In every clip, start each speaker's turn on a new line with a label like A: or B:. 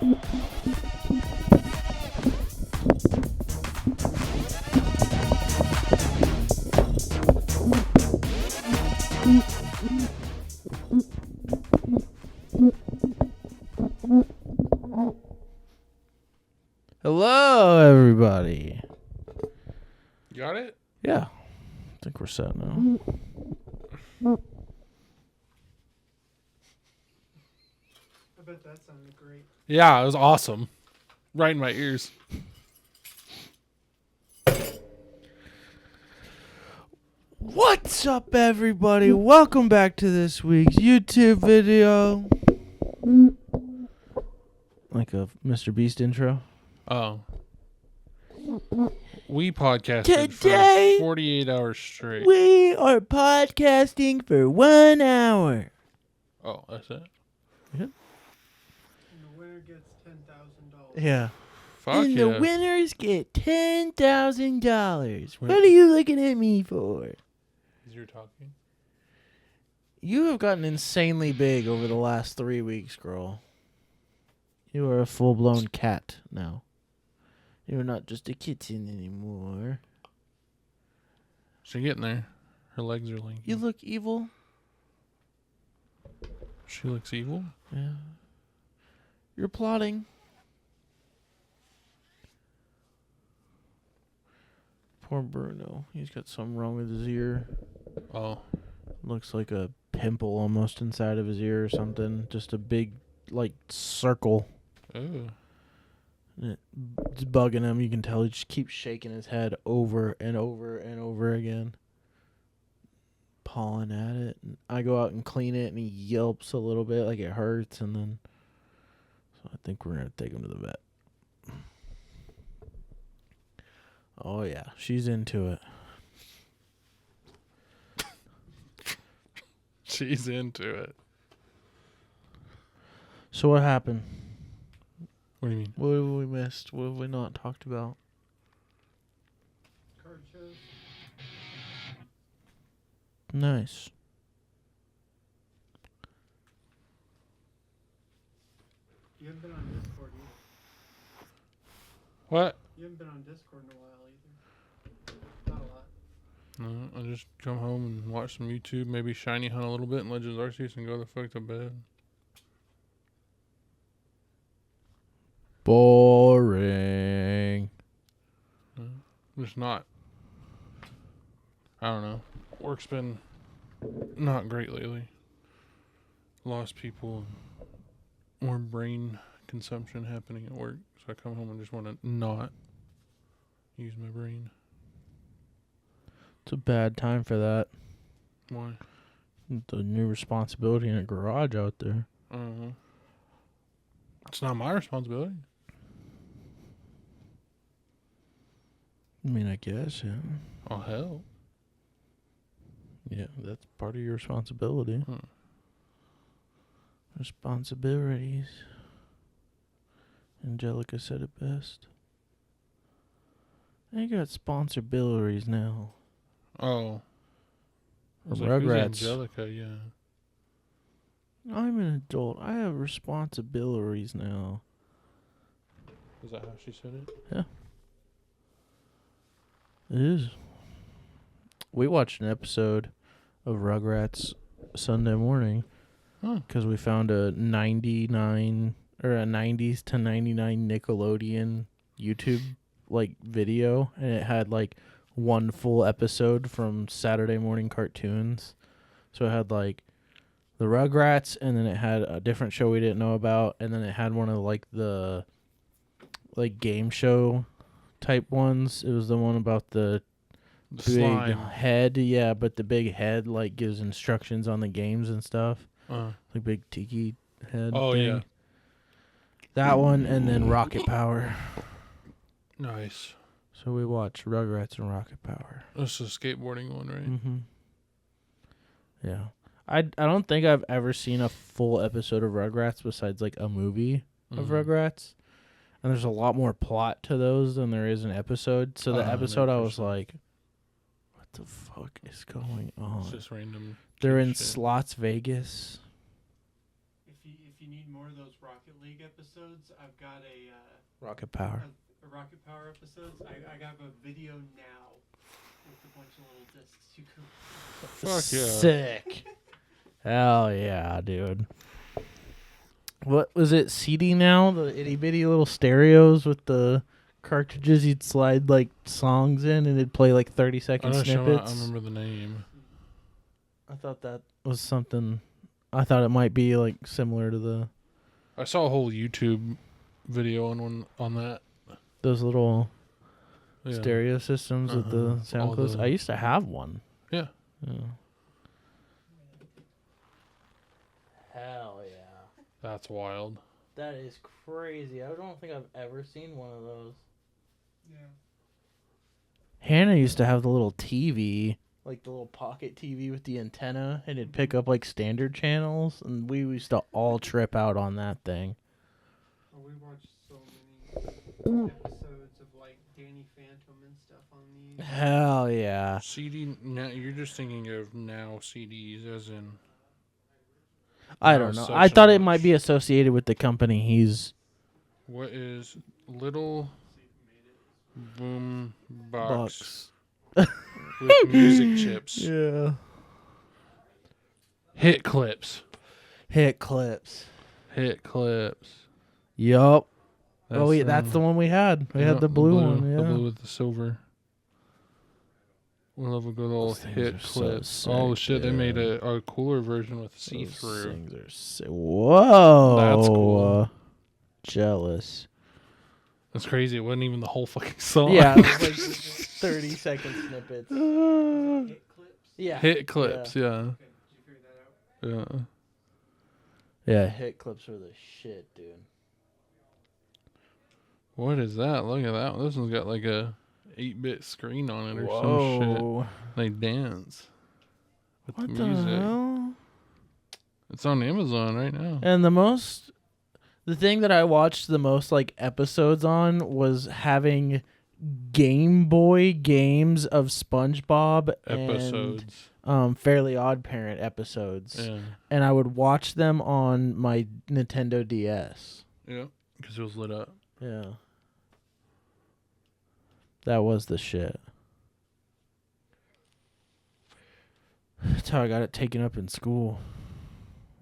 A: Hello, everybody.
B: You got it?
A: Yeah, I think we're set now.
C: I bet that sounded great.
B: Yeah, it was awesome. Right in my ears.
A: What's up, everybody? Welcome back to this week's YouTube video. Like a Mr. Beast intro.
B: Oh. We podcasted
A: Today,
B: for 48 hours straight.
A: We are podcasting for 1 hour.
B: Oh, that's it?
C: And the winner gets $10,000.
A: Yeah.
B: Fuck
A: and
B: yeah.
A: the winners get $10,000. What are you looking at me for?
B: You're talking?
A: You have gotten insanely big over the last 3 weeks, girl. You are a full-blown cat now. You're not just a kitten anymore.
B: She's getting there. Her legs are linking.
A: You look evil.
B: She looks evil?
A: Yeah. You're plotting. Poor Bruno. He's got something wrong with his ear.
B: Oh.
A: Looks like a pimple almost inside of his ear or something. Just a big, circle.
B: Ooh.
A: It's bugging him. You can tell he just keeps shaking his head over and over and over again. Pawing at it. And I go out and clean it, and he yelps a little bit like it hurts. And then, so I think we're going to take him to the vet. Oh, yeah. She's into it.
B: She's into it.
A: So what happened?
B: What do you mean?
A: What have we missed? What have we not talked about?
C: Card shows.
A: Nice.
C: You haven't been on Discord either.
B: What?
C: You haven't been on Discord in a while either. Not a lot.
B: No, I just come home and watch some YouTube, maybe shiny hunt a little bit in Legends Arceus and go the fuck to bed.
A: Boring.
B: Just not. I don't know. Work's been not great lately. Lost people. More brain consumption happening at work. So I come home and just want to not use my brain.
A: It's a bad time for that.
B: Why?
A: The new responsibility in a garage out there.
B: I don't know. It's not my responsibility.
A: I mean, I guess, yeah.
B: I'll help.
A: Yeah, that's part of your responsibility. Responsibilities. Angelica said it best. I got sponsorbilities now.
B: Oh. I was
A: Rugrats.
B: like, who's Angelica? Yeah.
A: I'm an adult. I have responsibilities now.
B: Is that how she said it?
A: Yeah. It is. We watched an episode of Rugrats Sunday morning because we found a 99 or a 90s to 99 Nickelodeon YouTube video, and it had one full episode from Saturday morning cartoons. So it had the Rugrats, and then it had a different show we didn't know about, and then it had one of the game show type ones. It was the one about the big
B: slime
A: head, yeah, but the big head gives instructions on the games and stuff. Big tiki head.
B: Oh
A: thing.
B: yeah,
A: that one, and then Rocket Power.
B: Nice.
A: So we watched Rugrats and Rocket Power.
B: That's the skateboarding one, right?
A: Mm-hmm. Yeah, I don't think I've ever seen a full episode of Rugrats besides a movie of Rugrats. And there's a lot more plot to those than there is an episode. So the episode, I was like, what the fuck is going on?
B: It's just random.
A: They're in
B: shit.
A: Las Vegas.
C: If you need more of those Rocket League episodes, I've got a
A: Rocket Power.
C: Rocket Power episodes. I got a video now with a bunch of little discs you can.
B: Fuck yeah.
A: Sick. Hell yeah, dude. What was it? CD Now? The itty bitty little stereos with the cartridges you'd slide like songs in and it'd play like 30-second snippets.
B: I remember the name.
A: I thought that was something. I thought it might be like similar to the
B: I saw a whole YouTube video on that.
A: those little
B: Yeah.
A: stereo systems with the
B: All
A: sound close.
B: the-
A: I used to have one.
B: Yeah.
A: Hell yeah.
B: That's wild.
A: That is crazy. I don't think I've ever seen one of those.
C: Yeah.
A: Hannah used to have the little TV, like the little pocket TV with the antenna, and it'd pick up like standard channels, and we used to all trip out on that thing.
C: Oh, we watched so many episodes of like Danny Phantom and stuff on these.
A: Hell yeah.
B: CD. Now you're just thinking of now CDs, as in.
A: I
B: Now
A: don't know.
B: so
A: I thought it
B: much.
A: might be associated with the company he's
B: What is Little Boom
A: Box.
B: Box with music chips?
A: Yeah.
B: Hit clips.
A: Hit clips.
B: Hit clips.
A: Yup. Oh, yeah, that's the one we had. We had the blue one, yeah.
B: The blue with the silver. We love a good old
A: Those things
B: hit
A: are so
B: clips. Oh
A: sick,
B: shit, they made
A: dude.
B: a cooler version with
A: Those
B: see-through.
A: things are Whoa.
B: That's cool.
A: Jealous.
B: That's crazy. It wasn't even the whole fucking song.
A: Yeah, it was like 30-second snippets.
C: Hit clips.
A: Yeah.
B: Hit clips, yeah.
C: Okay, did you figure that out?
B: Yeah.
A: Yeah, hit clips are the shit, dude.
B: What is that? Look at that. This one's got like a 8-bit screen on it or some shit.
A: Whoa.
B: They dance with
A: What
B: the
A: the
B: music.
A: hell?
B: It's on Amazon right now.
A: And the thing that I watched the most like episodes on was having Game Boy games of SpongeBob
B: Episodes.
A: and Fairly Odd Parent episodes.
B: Yeah.
A: And I would watch them on my Nintendo DS.
B: Yeah. Because it was lit up.
A: Yeah. That was the shit. That's how I got it taken up in school.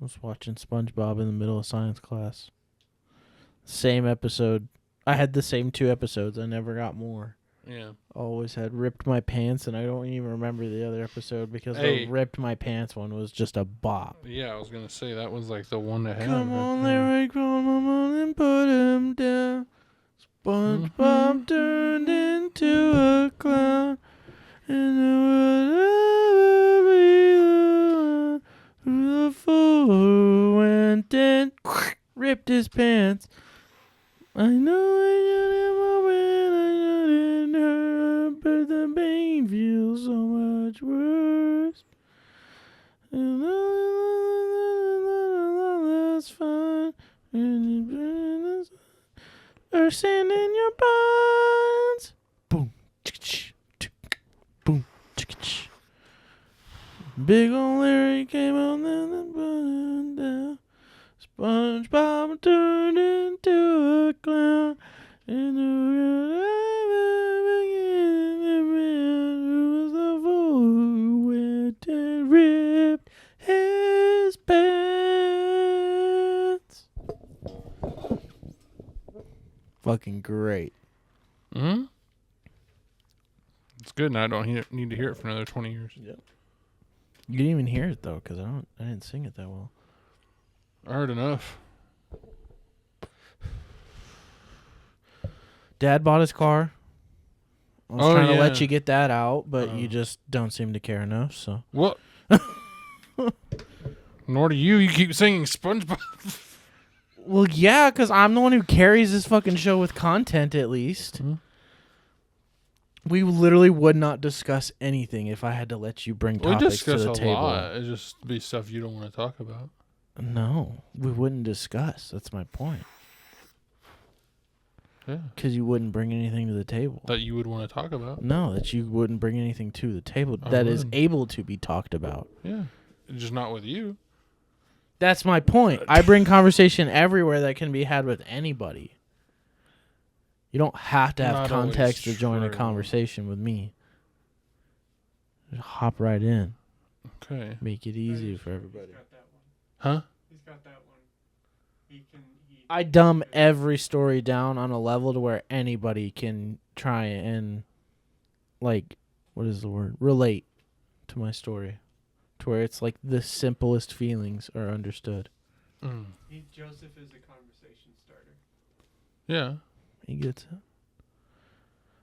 A: I was watching SpongeBob in the middle of science class. Same episode. I had the same 2 episodes. I never got more.
B: Yeah.
A: Always had ripped my pants, and I don't even remember the other episode because
B: Hey.
A: the ripped my pants one was just a bop.
B: Yeah, I was going to say that was like the one that had
A: Come
B: it.
A: on,
B: Yeah.
A: Larry, come on and put him down. SpongeBob turned into a clown, and it would ever be the one who the fool who went and ripped his pants. I know I shouldn't hurt, but the pain feels so much worse. And that's fine. Or sand in your buns. Boom. Boom. Big ol' Larry came on and put down. SpongeBob turned into a clown. And who was the fool who went and ripped his pants? Fucking great.
B: Hmm? It's good, and I don't need to hear it for another 20 years.
A: Yep. You didn't even hear it though, because I didn't sing it that well.
B: I heard enough.
A: Dad bought his car. I was
B: Oh,
A: trying to
B: yeah.
A: let you get that out, but
B: Oh.
A: you just don't seem to care enough. So
B: What? Nor do you. You keep singing SpongeBob.
A: well, yeah, because I'm the one who carries this fucking show with content. At least we literally would not discuss anything if I had to let you bring
B: We
A: topics to
B: discuss
A: the
B: a
A: table.
B: lot. It just be stuff you don't want to talk about.
A: No, we wouldn't discuss. That's my point.
B: Yeah.
A: Because you wouldn't bring anything to the table.
B: That you would want to talk about.
A: No, that you wouldn't bring anything to the table
B: I
A: that is
B: would.
A: able to be talked about.
B: Yeah. Just not with you.
A: That's my point. I bring conversation everywhere that can be had with anybody. You don't have to have
B: Not
A: context to
B: always
A: join a
B: true.
A: conversation with me. Just hop right in.
B: Okay.
A: Make it easy for everybody.
C: He's got that one.
B: Huh?
C: He's got that one. He
A: I dumb every story down on a level to where anybody can try and, like, what is the word? Relate to my story. To where it's like the simplest feelings are understood.
C: Joseph is a conversation starter.
B: Yeah.
A: He gets it.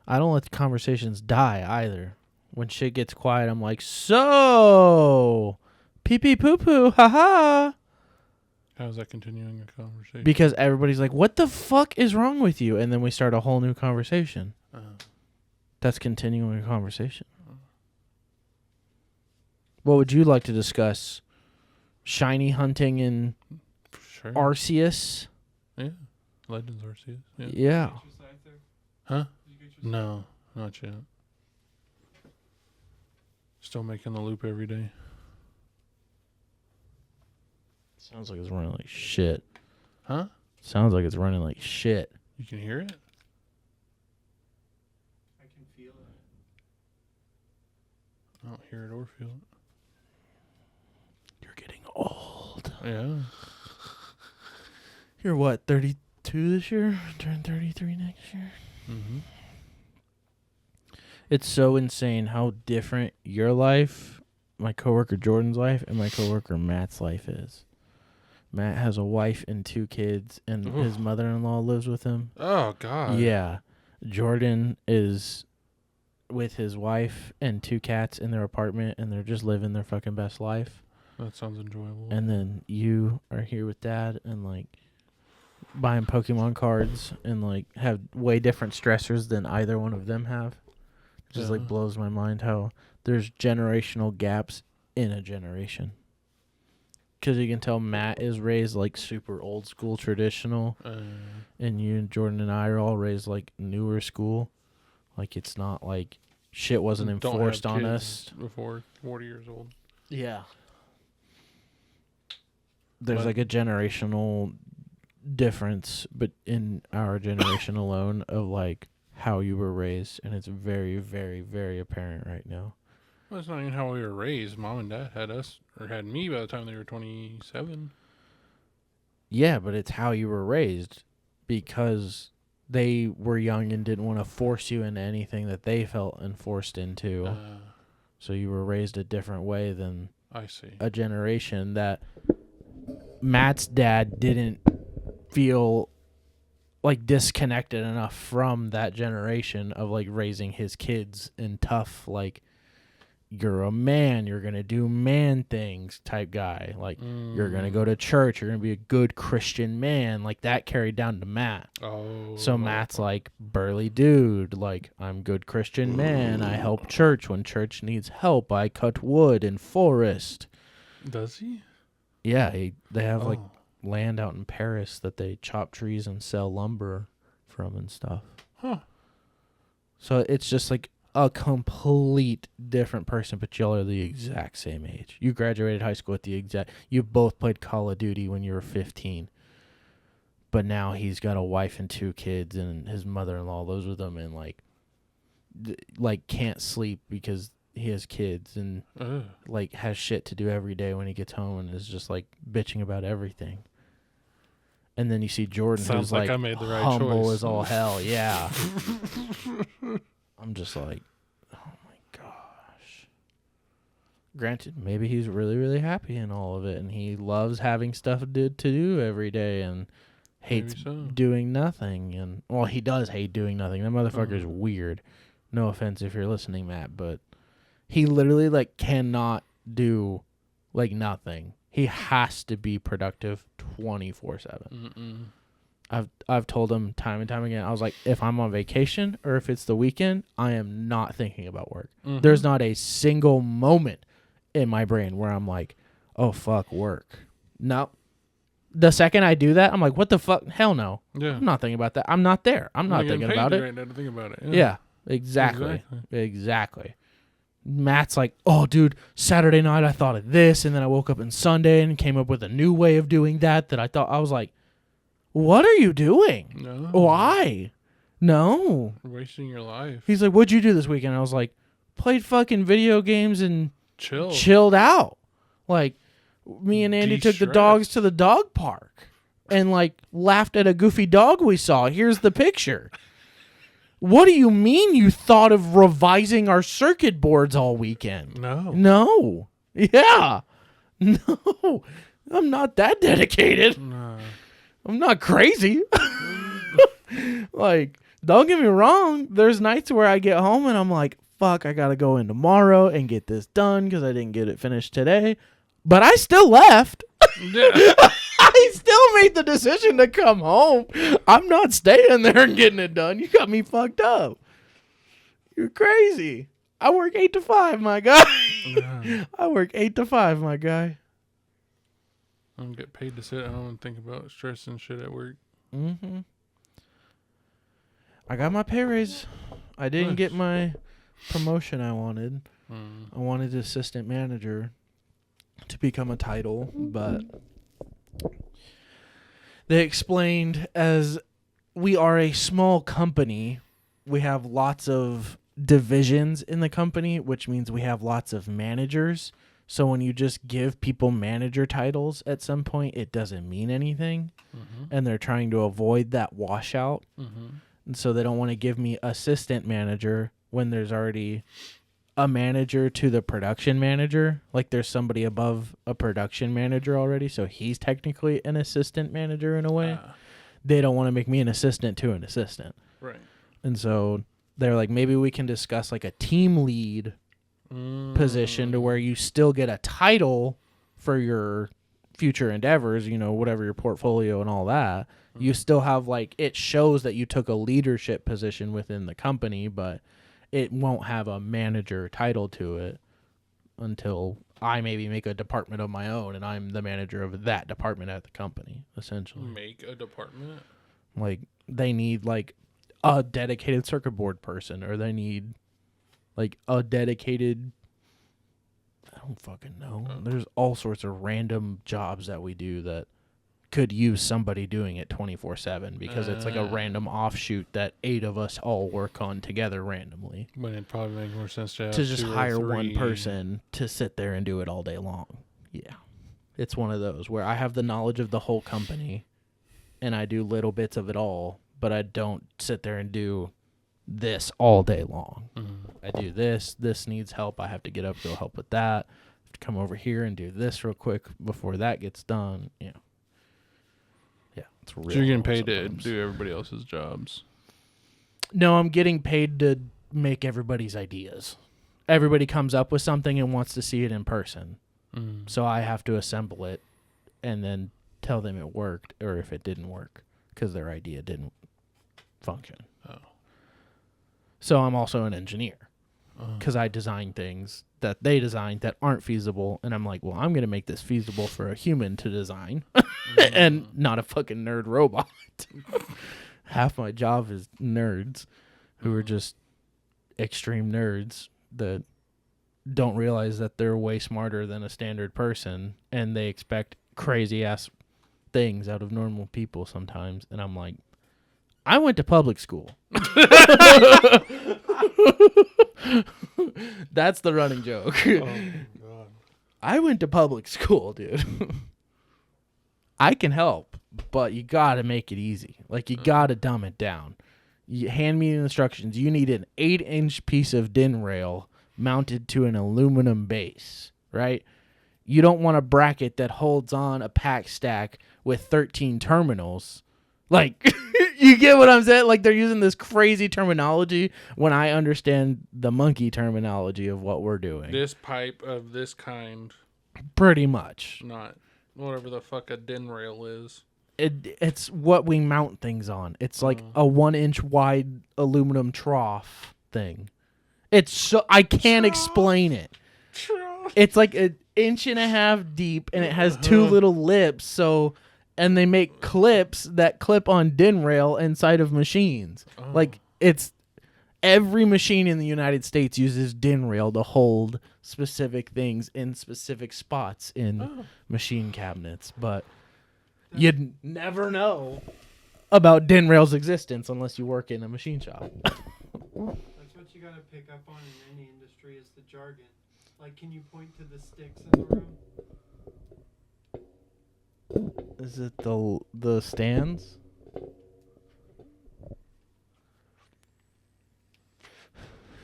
A: I don't let the conversations die either. When shit gets quiet, I'm like, so, pee-pee poo-poo, ha-ha.
B: How's that continuing a conversation?
A: Because everybody's like, what the fuck is wrong with you? And then we start a whole new conversation. That's continuing a conversation. What would you like to discuss? Shiny hunting in
B: Sure.
A: Arceus?
B: Yeah. Legends Arceus. Yeah.
A: Yeah.
B: Huh? No, not yet. Still making the loop every day.
A: Sounds like it's running like shit.
B: Huh?
A: Sounds like it's running like shit.
B: You can hear it?
C: I can feel it.
B: I don't hear it or feel it.
A: You're getting old.
B: Yeah.
A: You're what, 32 this year? Turn 33 next year?
B: Mm-hmm.
A: It's so insane how different your life, my coworker Jordan's life, and my coworker Matt's life is. Matt has a wife and 2 kids, and his mother-in-law lives with him.
B: Oh, God.
A: Yeah. Jordan is with his wife and 2 cats in their apartment, and they're just living their fucking best life.
B: That sounds enjoyable.
A: And then you are here with Dad and, like, buying Pokemon cards and, like, have way different stressors than either one of them have. Just, like, blows my mind how there's generational gaps in a generation. Because you can tell Matt is raised, like, super old school traditional. And you and Jordan and I are all raised, like, newer school. Like, it's not, like, shit wasn't enforced on us.
B: Before 40 years old.
A: Yeah. There's, like, a generational difference but in our generation alone of, like, how you were raised. And it's very, very, very apparent right now.
B: Well, it's not even how we were raised. Mom and Dad had us, or had me by the time they were 27.
A: Yeah, but it's how you were raised because they were young and didn't want to force you into anything that they felt enforced into. So you were raised a different way than
B: I see.
A: a generation that Matt's dad didn't feel like disconnected enough from that generation of like raising his kids in tough, like, you're a man, you're going to do man things type guy. Like, you're going to go to church, you're going to be a good Christian man. Like, that carried down to Matt.
B: Oh.
A: So Matt's like, burly dude, like, I'm good Christian man. I help church when church needs help. I cut wood in forest.
B: Does he?
A: Yeah, they have, like, land out in Paris that they chop trees and sell lumber from and stuff.
B: Huh.
A: So it's just, like, a complete different person, but y'all are the exact same age. You graduated high school at the exact... You both played Call of Duty when you were 15. But now he's got a wife and 2 kids, and his mother-in-law lives with him, and, like can't sleep because he has kids, and, like, has shit to do every day when he gets home, and is just, like, bitching about everything. And then you see Jordan,
B: Sounds
A: who's, like
B: I made the right
A: humble
B: choice.
A: as all hell. Yeah. I'm just like, oh my gosh. Granted, maybe he's really, really happy in all of it, and he loves having stuff to do every day, and hates doing nothing. And well, he does hate doing nothing. That motherfucker's weird. No offense if you're listening, Matt, but he literally, like, cannot do, like, nothing. He has to be productive 24/7. I've told him time and time again, I was like, if I'm on vacation or if it's the weekend, I am not thinking about work. There's not a single moment in my brain where I'm like, oh, fuck, work. No. The second I do that, I'm like, what the fuck? Hell no.
B: Yeah.
A: I'm not thinking about that. I'm not there. I'm not thinking about it.
B: Right now to think about it.
A: Yeah, exactly. Matt's like, oh, dude, Saturday night I thought of this, and then I woke up on Sunday and came up with a new way of doing that I thought. I was like, what are you doing?
B: No.
A: Why? No.
B: You're wasting your life.
A: He's like, what'd you do this weekend? I was like, played fucking video games and chilled out. Like, me and Andy took the dogs to the dog park and, like, laughed at a goofy dog we saw. Here's the picture. What do you mean you thought of revising our circuit boards all weekend? No. Yeah. No. I'm not that dedicated.
B: No.
A: I'm not crazy. Like, don't get me wrong. There's nights where I get home and I'm like, fuck, I got to go in tomorrow and get this done because I didn't get it finished today. But I still left. I still made the decision to come home. I'm not staying there and getting it done. You got me fucked up. You're crazy. I work 8 to 5, my guy. I work 8 to 5, my guy.
B: I don't get paid to sit at home and think about stress and shit at work.
A: Mm-hmm. I got my pay raise. I didn't get my promotion I wanted. I wanted assistant manager to become a title, but they explained as we are a small company, we have lots of divisions in the company, which means we have lots of managers. So when you just give people manager titles at some point, it doesn't mean anything. And they're trying to avoid that washout. And so they don't want to give me assistant manager when there's already a manager to the production manager. Like there's somebody above a production manager already. So he's technically an assistant manager in a way. They don't want to make me an assistant to an assistant.
B: Right.
A: And so they're like, maybe we can discuss like a team lead position to where you still get a title for your future endeavors, you know, whatever your portfolio and all that. You still have like, it shows that you took a leadership position within the company, but it won't have a manager title to it until I maybe make a department of my own and I'm the manager of that department at the company, essentially.
B: Make a department?
A: Like they need like a dedicated circuit board person, or they need like a dedicated, I don't fucking know. There's all sorts of random jobs that we do that could use somebody doing it 24/7 because it's like a random offshoot that 8 of us all work on together randomly.
B: But it'd probably make more sense to
A: just hire one person to sit there and do it all day long. Yeah. It's one of those where I have the knowledge of the whole company and I do little bits of it all, but I don't sit there and do this all day long. I do this needs help. I have to get up, go help with that. I have to come over here and do this real quick before that gets done. Yeah. Yeah. It's real.
B: So you're getting paid
A: sometimes.
B: to do everybody else's jobs?
A: No, I'm getting paid to make everybody's ideas. Everybody comes up with something and wants to see it in person. So I have to assemble it and then tell them it worked or if it didn't work because their idea didn't function. So I'm also an engineer because I design things that they designed that aren't feasible. And I'm like, well, I'm going to make this feasible for a human to design and not a fucking nerd robot. Half my job is nerds who are just extreme nerds that don't realize that they're way smarter than a standard person and they expect crazy ass things out of normal people sometimes. And I'm like, I went to public school. That's the running joke. Oh my God. I went to public school, dude. I can help, but you got to make it easy. Like, you got to dumb it down. You hand me the instructions. You need an 8-inch piece of DIN rail mounted to an aluminum base, right? You don't want a bracket that holds on a pack stack with 13 terminals. Like, you get what I'm saying? Like, they're using this crazy terminology when I understand the monkey terminology of what we're doing.
B: This pipe of this kind.
A: Pretty much.
B: Not whatever the fuck a DIN rail is.
A: It's what we mount things on. It's like a 1-inch wide aluminum trough thing. It's so I can't explain it. It's like 1.5 inches deep, and it has 2 little lips. So, and they make clips that clip on DIN rail inside of machines. Like it's every machine in the United States uses DIN rail to hold specific things in specific spots in machine cabinets, but you'd never know about DIN rail's existence unless you work in a machine shop.
C: That's what you gotta pick up on in any industry is the jargon. Like, can you point to the sticks in the room?
A: Is it the stands?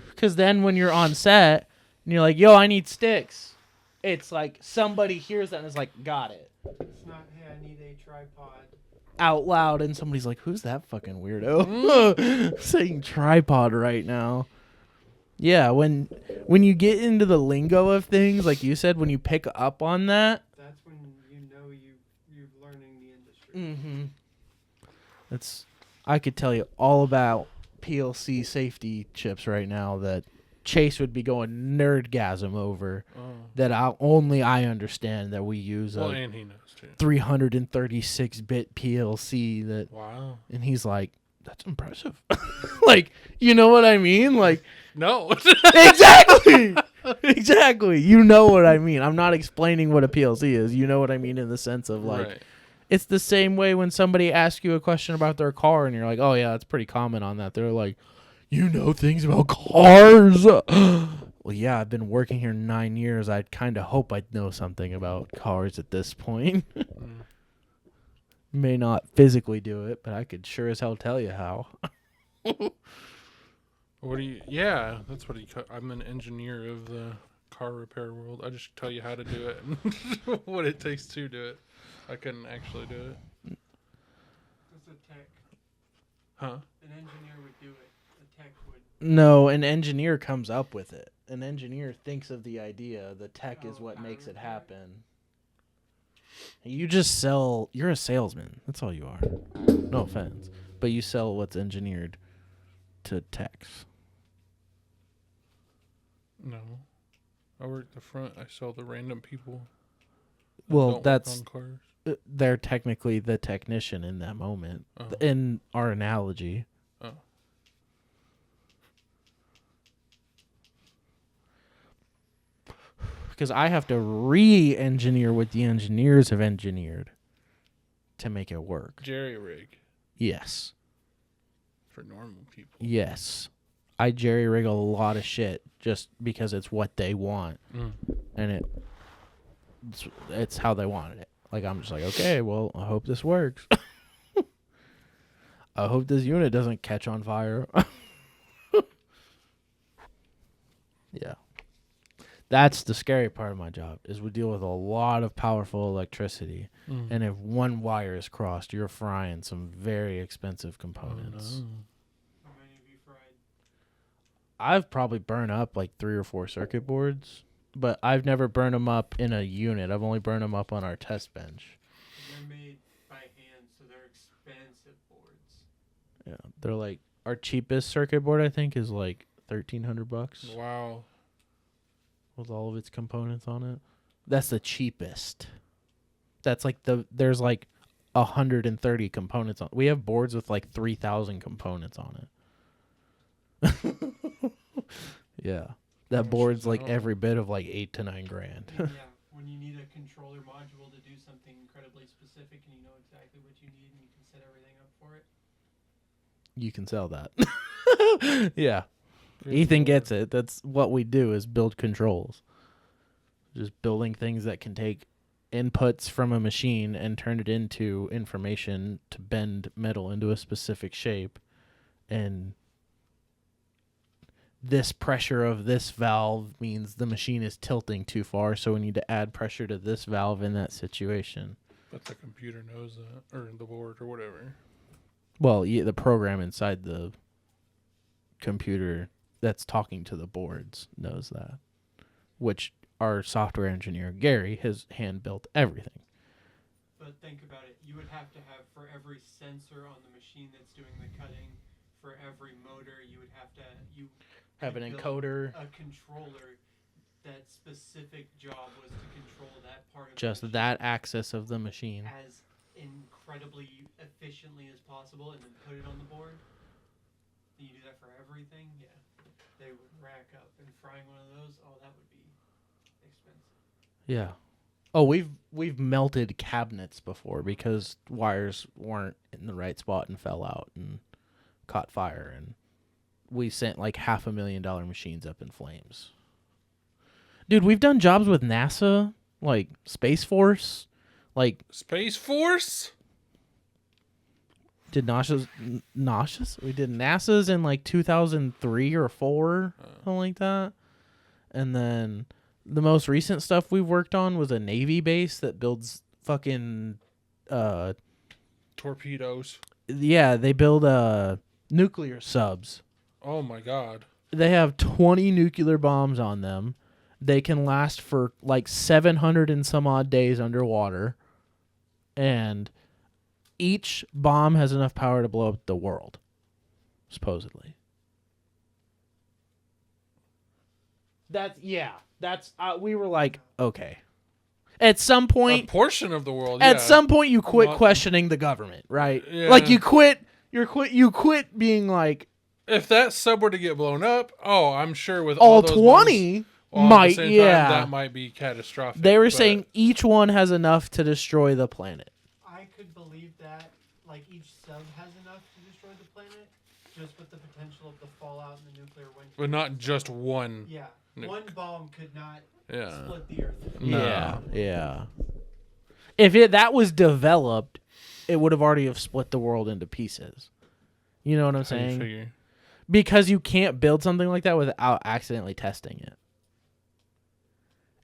A: Because then when you're on set and you're like, yo, I need sticks, it's like somebody hears that and is like, got it.
C: It's not, hey, I need a tripod.
A: Out loud, and somebody's like, who's that fucking weirdo saying tripod right now? Yeah, when you get into the lingo of things, like you said, when you pick up on that,
C: that's when you know you're learning the industry.
A: mm-hmm. I could tell you all about PLC safety chips right now that Chase would be going nerdgasm over. That I understand that we use
B: and he knows too.
A: 336-bit PLC that.
B: Wow.
A: And he's like, that's impressive. Like, you know what I mean? Like,
B: no.
A: Exactly. Exactly. You know what I mean. I'm not explaining what a PLC is. You know what I mean in the sense of like,
B: right.
A: It's the same way when somebody asks you a question about their car and you're like, oh yeah, that's pretty common on that. They're like, you know things about cars. Well, yeah, I've been working here 9 years. I'd kind of hope I'd know something about cars at this point. May not physically do it, but I could sure as hell tell you how.
B: What do you? Yeah, that's what I'm an engineer of the car repair world. I just tell you how to do it and what it takes to do it. I couldn't actually do it.
C: That's a tech.
B: Huh?
C: An engineer would do it. A tech would.
A: No, an engineer comes up with it. An engineer thinks of the idea. The tech is what makes it happen. You just sell. You're a salesman. That's all you are. No offense, but you sell what's engineered to techs.
B: No, I work the front. I sell the random people.
A: Well, that's
B: on cars.
A: They're technically the technician in that moment. In our analogy.
B: Oh.
A: Because I have to re-engineer what the engineers have engineered to make it work.
B: Jerry rig.
A: Yes.
B: For normal people.
A: Yes. I jerry rig a lot of shit just because it's what they want. And it's how they wanted it. Like, I'm just like, okay, well, I hope this works. I hope this unit doesn't catch on fire. Yeah. That's the scary part of my job, is we deal with a lot of powerful electricity. And if one wire is crossed, you're frying some very expensive components.
C: How many have you fried?
A: I've probably burned up like 3 or 4 circuit boards, but I've never burned them up in a unit. I've only burned them up on our test bench.
C: They're made by hand, so they're expensive boards.
A: Yeah, they're like, our cheapest circuit board I think is like $1,300.
B: Wow.
A: With all of its components on it. That's the cheapest. That's like there's like 130 components on. We have boards with like 3,000 components on it. Yeah. That board's like every bit of like $8 to $9 grand.
C: Yeah, when you need a controller module to do something incredibly specific and you know exactly what you need and you can set everything up for it.
A: You can sell that. Yeah. Ethan gets it. That's what we do, is build controls. Just building things that can take inputs from a machine and turn it into information to bend metal into a specific shape. And this pressure of this valve means the machine is tilting too far, so we need to add pressure to this valve in that situation.
B: But the computer knows that, or the board, or whatever.
A: Well, yeah, the program inside the computer that's talking to the boards knows that, which our software engineer, Gary, has hand-built everything.
C: But think about it. You would have to have, for every sensor on the machine that's doing the cutting, for every motor, you would have to
A: Have an encoder.
C: A controller. That specific job was to control that part of
A: Just
C: the machine
A: that axis of the machine.
C: as incredibly efficiently as possible, and then put it on the board. you do that for everything, yeah, they would rack up. And frying one of those, oh, that would be expensive.
A: Yeah. Oh, we've melted cabinets before because wires weren't in the right spot and fell out and caught fire, and we sent like $500,000 machines up in flames. Dude, we've done jobs with NASA, like Space Force, like
B: Space Force?
A: did NASA's? We did NASA's in like 2003 or 4, something like that. And then the most recent stuff we've worked on was a Navy base that builds fucking
B: Torpedoes.
A: yeah, they build nuclear subs.
B: Oh my god.
A: They have 20 nuclear bombs on them. They can last for like 700 and some odd days underwater. And each bomb has enough power to blow up the world, supposedly. That's we were like, okay. At some
B: A
A: point,
B: portion of the world.
A: at
B: yeah.
A: some point you quit
B: Well,
A: questioning the government, right?
B: Yeah.
A: Like you quit being like
B: If that sub were to get blown up, I'm sure with
A: all
B: those
A: 20
B: bombs, at the
A: might,
B: same
A: yeah.
B: time, that might be catastrophic.
A: They were
B: but-
A: saying each one has enough to destroy the planet.
C: I could believe that, like, each sub has enough to destroy the planet, just with the potential of the fallout in the nuclear winter.
B: but not just one.
C: Yeah,
B: Nuke.
C: one bomb could not
B: Yeah.
C: split the earth.
B: No.
A: Yeah. If that was developed, it would have already have split the world into pieces. You know what I'm
B: How do you
A: saying?
B: figure?
A: Because you can't build something like that without accidentally testing it.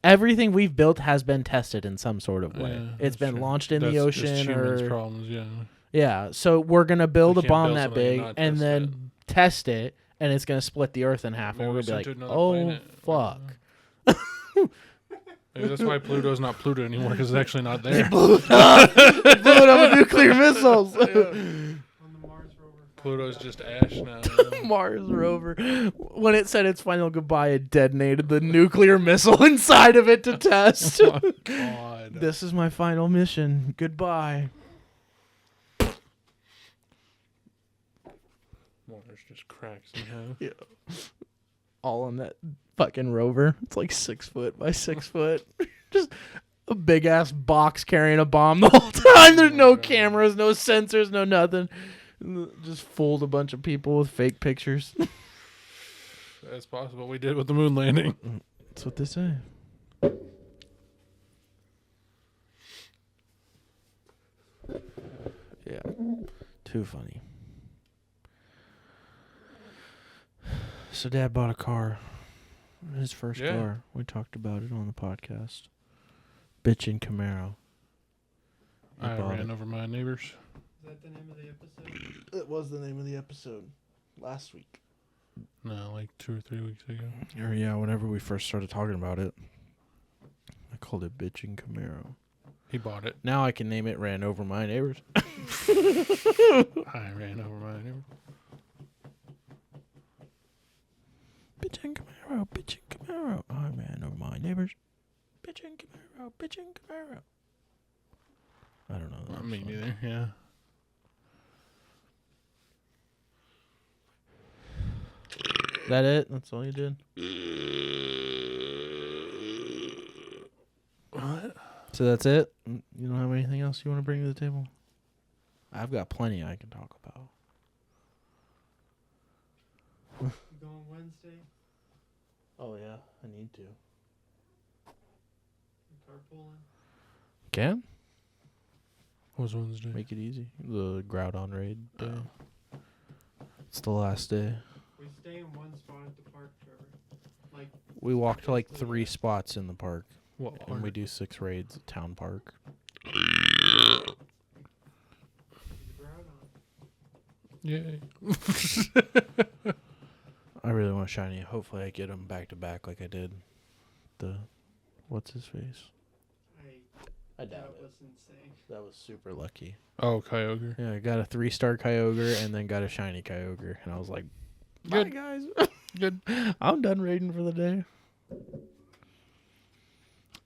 A: Everything we've built has been tested in some sort of way.
B: Yeah,
A: It's
B: that's
A: been
B: true.
A: launched in the
B: That's just
A: ocean
B: humans'
A: or
B: problems, yeah.
A: yeah. So we're gonna build a
B: can't
A: bomb
B: build
A: that
B: something and
A: big
B: not
A: and
B: test
A: then test it, and it's gonna split the Earth in half,
B: Maybe
A: and we're
B: we
A: gonna be
B: sent
A: like,
B: to another
A: oh
B: planet.
A: fuck.
B: Maybe that's why Pluto's not Pluto anymore, because it's actually not there.
A: Blew it up with nuclear missiles.
C: When the Mars rover
B: Pluto's just ash now.
A: Mars rover. When it said its final goodbye, it detonated the nuclear missile inside of it to test.
B: Oh, God.
A: This is my final mission. Goodbye.
B: Mars just cracks in half.
A: All on that fucking rover. It's like 6 foot by 6 foot. Just a big ass box carrying a bomb the whole time. There's no cameras, no sensors, no nothing. Just fooled a bunch of people with fake pictures.
B: That's possible. We did with the moon landing.
A: That's what they say. Yeah. Too funny. So Dad bought a car. His first
B: Yeah.
A: car. We talked about it on the podcast. Bitchin' Camaro. He
B: I
A: bought
B: ran
A: it.
B: over my neighbors.
C: Is that the name of the episode?
A: It was the name of the episode last week.
B: No, like 2 or 3 weeks ago.
A: Or yeah, whenever we first started talking about it. I called it Bitchin' Camaro.
B: He bought it.
A: Now I can name it Ran Over My Neighbors.
B: I ran over my neighbor.
A: Bitchin' Camaro, bitchin' Camaro. I ran over my neighbors. Bitchin' Camaro, bitchin' Camaro. I don't know.
B: Not me neither, yeah.
A: That it? That's all you did?
B: What?
A: So that's it? You don't have anything else you want to bring to the table? I've got plenty I can talk about.
C: You going Wednesday?
A: Oh, yeah. I need to.
C: You carpooling?
A: Can?
B: What was Wednesday?
A: Make it easy. The Groudon raid day. It's the last day.
C: We stay in one spot at the park, Trevor. Like,
A: We walk to like 3 spots in the park.
B: What?
A: And we do 6 raids at Town Park.
C: the Groudon.
B: Yay.
A: I really want a shiny. Hopefully I get them back to back like I did. What's his face? I doubt
C: That
A: it.
C: was insane.
A: That was super lucky.
B: Oh, Kyogre.
A: Yeah, I got a 3-star Kyogre and then got a shiny Kyogre. And I was like, bye,
B: Good.
A: guys.
B: Good.
A: I'm done raiding for the day.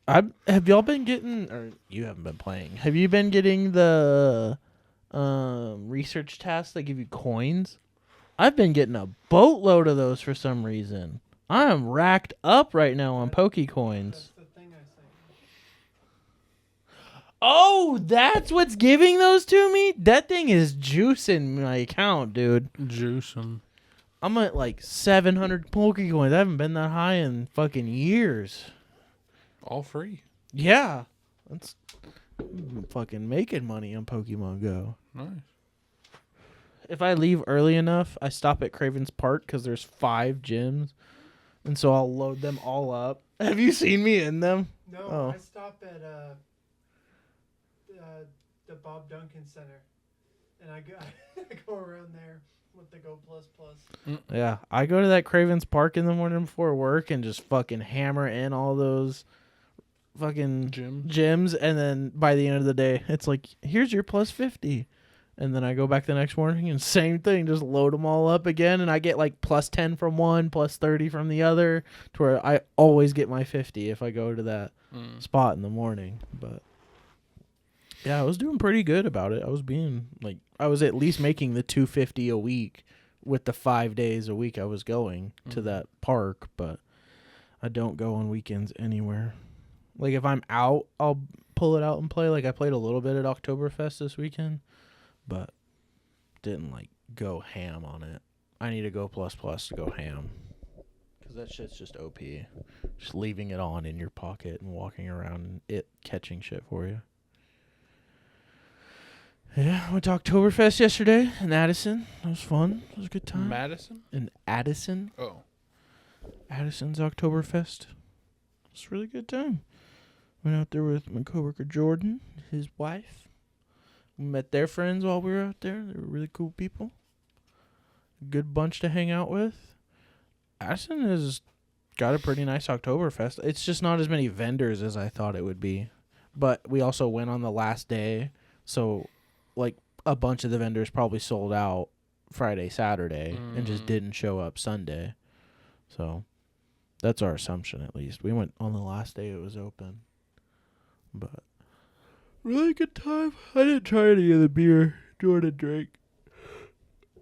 A: Have y'all been getting, or you haven't been playing, have you been getting the research tasks that give you coins? I've been getting a boatload of those for some reason. I am racked up right now on Pokecoins.
C: That's the thing I say.
A: Oh, that's what's giving those to me? That thing is juicing my account, dude.
B: Juicing.
A: I'm at like 700 Pokecoins. I haven't been that high in fucking years.
B: All free.
A: Yeah. That's I'm fucking making money on Pokemon Go.
B: Nice.
A: If I leave early enough, I stop at Craven's Park because there's 5 gyms. And so I'll load them all up. Have you seen me in them?
C: No,
A: Oh.
C: I stop at the Bob Duncan Center, and I go around there with the Go Plus Plus.
A: Yeah. I go to that Craven's Park in the morning before work and just fucking hammer in all those fucking gyms. And then by the end of the day, it's like, here's your plus 50. And then I go back the next morning and same thing, just load them all up again. And I get like plus 10 from one, plus 30 from the other, to where I always get my 50 if I go to that spot in the morning. But yeah, I was doing pretty good about it. I was at least making the 250 a week with the 5 days a week I was going to that park. But I don't go on weekends anywhere. Like if I'm out, I'll pull it out and play. Like I played a little bit at Oktoberfest this weekend. But didn't like go ham on it. I need to go plus to go ham. Because that shit's just OP. Just leaving it on in your pocket and walking around and it catching shit for you. Yeah, I went to Oktoberfest yesterday in Addison. It was fun. It was a good time.
B: Madison?
A: In Addison.
B: Oh.
A: Addison's Oktoberfest. It's a really good time. Went out there with my coworker Jordan, his wife. We met their friends while we were out there. They were really cool people. Good bunch to hang out with. Addison has got a pretty nice Oktoberfest. It's just not as many vendors as I thought it would be. But we also went on the last day. So, like, a bunch of the vendors probably sold out Friday, Saturday, and just didn't show up Sunday. So, that's our assumption at least. We went on the last day it was open. But really good time. I didn't try any of the beer Jordan drank.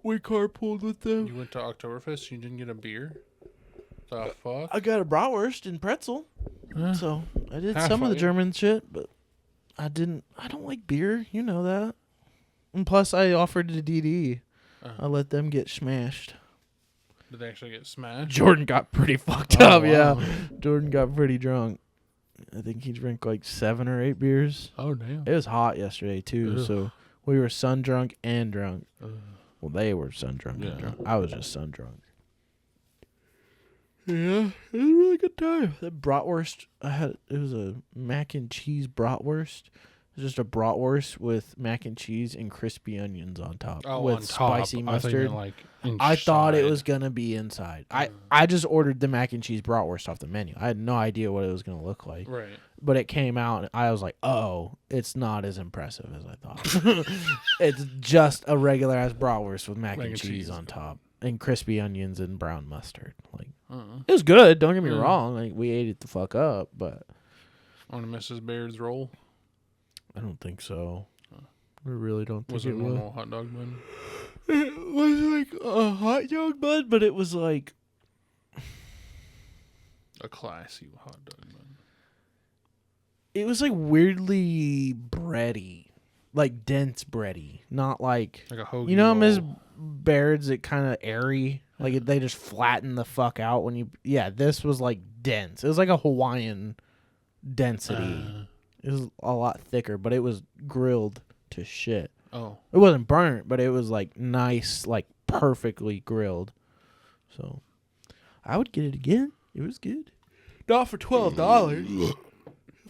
A: We carpooled with them.
B: You went to Oktoberfest, you didn't get a beer? The fuck?
A: I got a bratwurst and pretzel. So I did
B: Half
A: some of the
B: right.
A: German shit, but I don't like beer. You know that. And plus I offered to DD. I let them get smashed.
B: Did they actually get smashed?
A: Jordan got pretty fucked
B: Oh,
A: up,
B: wow.
A: yeah. Jordan got pretty drunk. I think he drank like 7 or 8 beers.
B: Oh, damn.
A: It was hot yesterday too, so we were sun drunk and drunk. Well, they were sun drunk and drunk. I was just sun drunk. Yeah, it was a really good time. That bratwurst, it was a mac and cheese bratwurst. It was just a bratwurst with mac and cheese and crispy onions on top with
B: on top.
A: spicy mustard. I thought it was gonna be inside. I just ordered the mac and cheese bratwurst off the menu. I had no idea what it was gonna look like.
B: Right.
A: But it came out, and I was like, "Oh, it's not as impressive as I thought." It's just a regular ass bratwurst with mac and cheese on top and crispy onions and brown mustard. Like, it was good. Don't get me wrong. Like, we ate it the fuck up, but
B: On a Mrs. Baird's roll?
A: I don't think so. I really don't think
B: Was it a normal hot dog bun?
A: It was like a hot dog bun, but it was like
B: A classy hot dog bun.
A: it was like weirdly bready, like dense bready, not like
B: a hoagie.
A: you know,
B: roll.
A: Miss Baird's it kind of airy, like they just flatten the fuck out when you. Yeah, this was like dense. It was like a Hawaiian density. It was a lot thicker, but it was grilled to shit.
B: Oh,
A: it wasn't burnt, but it was like nice, like perfectly grilled. So I would get it again. It was good. Not for $12.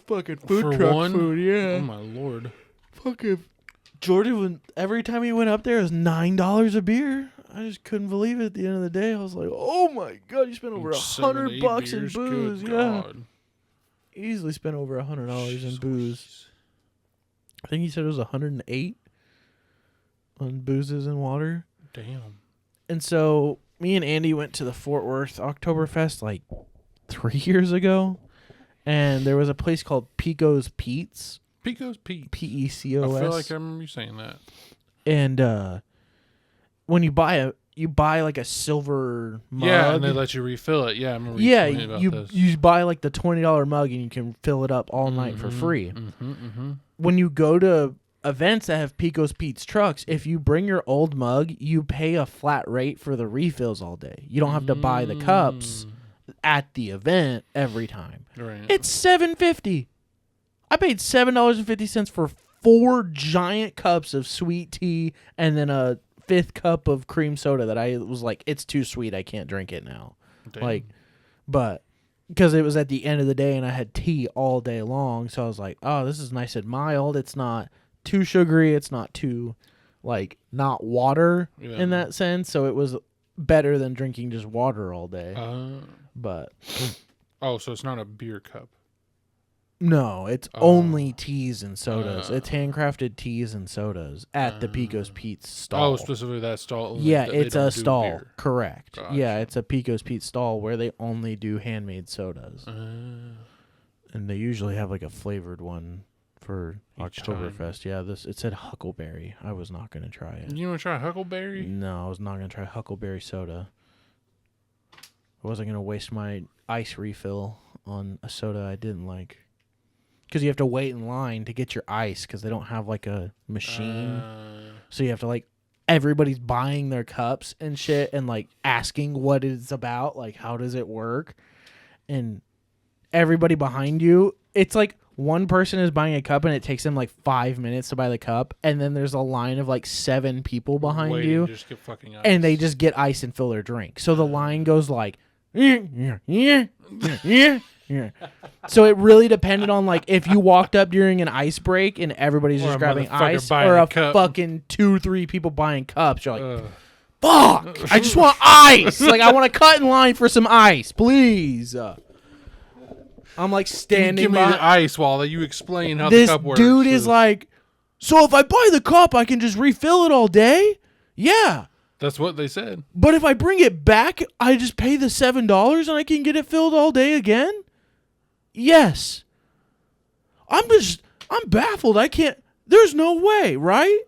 A: Fucking food
B: for
A: truck
B: one?
A: food, yeah.
B: Oh my lord.
A: Fucking Jordan, every time he went up there, it was $9 a beer. I just couldn't believe it. At the end of the day, I was like, "Oh my god, you spent over $100 in booze."
B: Good
A: Yeah,
B: God.
A: easily spent over $100 in booze. I think he said it was 108 on boozes and water.
B: Damn.
A: And so me and Andy went to the Fort Worth Oktoberfest like 3 years ago, and there was a place called Pico's Pete's.
B: Pico's Pete.
A: Pecos.
B: I feel like I remember you saying that.
A: And when you buy you buy like a silver mug.
B: Yeah, and they let you refill it. Yeah, I remember
A: Yeah,
B: you told me about
A: you
B: this.
A: you buy like the $20 mug and you can fill it up all night for free. When you go to events that have Pico's Pete's trucks, if you bring your old mug, you pay a flat rate for the refills all day. You don't have to buy the cups at the event every time.
B: Right.
A: It's $7.50. I paid $7.50 for 4 giant cups of sweet tea and then a 5th cup of cream soda that I was like, it's too sweet, I can't drink it now.
B: Damn.
A: Like, but because it was at the end of the day and I had tea all day long, so I was like, oh, this is nice and mild. It's not too sugary. It's not too, like, not water in that sense. So it was better than drinking just water all day. But
B: oh, so it's not a beer cup.
A: No, it's only teas and sodas. It's handcrafted teas and sodas at the Pico's Pete's stall.
B: Oh, specifically that stall.
A: Yeah,
B: they
A: it's
B: don't
A: a
B: do
A: stall.
B: beer.
A: Correct.
B: Gotcha.
A: Yeah, it's a Pico's Pete's stall where they only do handmade sodas. And they usually have like a flavored one for Oktoberfest. Yeah, it said Huckleberry. I was not going to try it.
B: You want to try Huckleberry?
A: No, I was not going to try Huckleberry soda. I wasn't going to waste my ice refill on a soda I didn't like. Because you have to wait in line to get your ice because they don't have like a machine. So you have to like, everybody's buying their cups and shit and like asking what it's about. Like, how does it work? And everybody behind you, it's like one person is buying a cup and it takes them like 5 minutes to buy the cup. And then there's a line of like 7 people behind you.
B: Just get fucking ice.
A: And they just get ice and fill their drink. So the line goes like, yeah. So it really depended on like if you walked up during an ice break and everybody's
B: Or
A: just
B: a
A: grabbing
B: motherfucker
A: ice,
B: buying
A: or
B: a
A: a
B: cup.
A: fucking 2-3 people buying cups. You're like, fuck! I just want ice. Like I want to cut in line for some ice, please. I'm like standing.
B: Give me
A: by.
B: the ice while you explain how
A: This
B: the cup works.
A: dude is like, so if I buy the cup, I can just refill it all day? Yeah.
B: That's what they said.
A: But if I bring it back, I just pay the $7 and I can get it filled all day again? Yes. I'm baffled. I can't. There's no way, right?